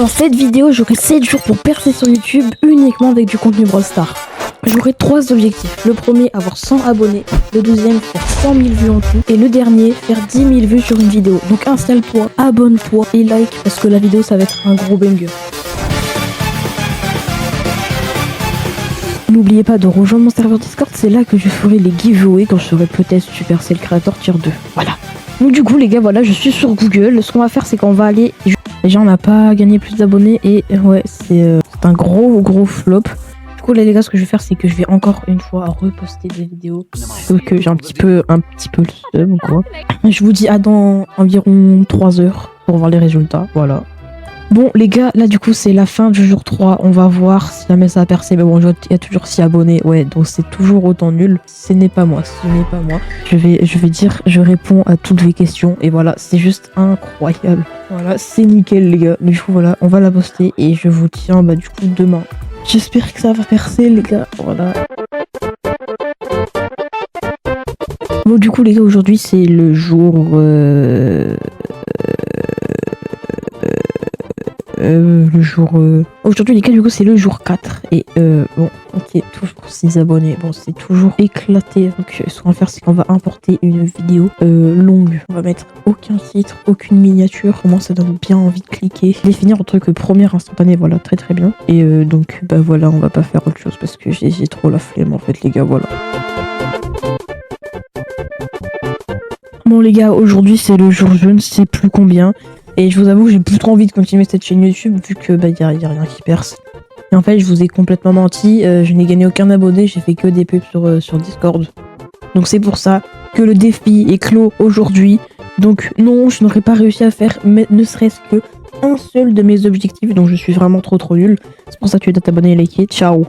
Dans cette vidéo, j'aurai 7 jours pour percer sur YouTube uniquement avec du contenu Brawl Stars. J'aurai 3 objectifs. Le premier, avoir 100 abonnés. Le deuxième, faire 100 000 vues en tout. Et le dernier, faire 10 000 vues sur une vidéo. Donc installe-toi, abonne-toi et like parce que la vidéo, ça va être un gros banger. N'oubliez pas de rejoindre mon serveur Discord, c'est là que je ferai les giveaways quand je serai peut-être Supercell Creator Tier 2. Voilà. Donc du coup les gars, voilà, je suis sur Google. Ce qu'on va faire, c'est qu'on va aller... Déjà, on n'a pas gagné plus d'abonnés et ouais, c'est un gros flop. Du coup, là, les gars, ce que je vais faire, c'est que je vais encore une fois reposter des vidéos. Sauf que j'ai un petit peu le seum, quoi. Je vous dis à dans environ 3 heures pour voir les résultats. Voilà. Bon, les gars, là, du coup, c'est la fin du jour 3. On va voir si jamais ça a percé. Mais bon, il y a toujours 6 abonnés. Ouais, donc c'est toujours autant nul. Ce n'est pas moi. Je vais dire, je réponds à toutes les questions. Et voilà, c'est juste incroyable. Voilà, c'est nickel, les gars. Du coup, voilà, on va la poster. Et je vous tiens, du coup, demain. J'espère que ça va percer, les gars. Voilà. Bon, du coup, les gars, aujourd'hui, c'est le jour... Aujourd'hui, les gars, du coup, c'est le jour 4. Et bon, ok, toujours 6 abonnés. Bon, c'est toujours éclaté. Donc, ce qu'on va faire, c'est qu'on va importer une vidéo longue. On va mettre aucun titre, aucune miniature. Au moins, ça donne bien envie de cliquer. Définir en tant que première instantanée, voilà, très bien. Et donc, voilà, on va pas faire autre chose parce que j'ai trop la flemme, en fait, les gars, voilà. Bon, les gars, aujourd'hui, c'est le jour je ne sais plus combien. Et je vous avoue que j'ai plus trop envie de continuer cette chaîne YouTube vu que y a rien qui perce. Et en fait, je vous ai complètement menti, je n'ai gagné aucun abonné, j'ai fait que des pubs sur Discord. Donc c'est pour ça que le défi est clos aujourd'hui. Donc non, je n'aurais pas réussi à faire ne serait-ce que un seul de mes objectifs, donc je suis vraiment trop nul. C'est pour ça que tu dois t'abonner et liker. Ciao.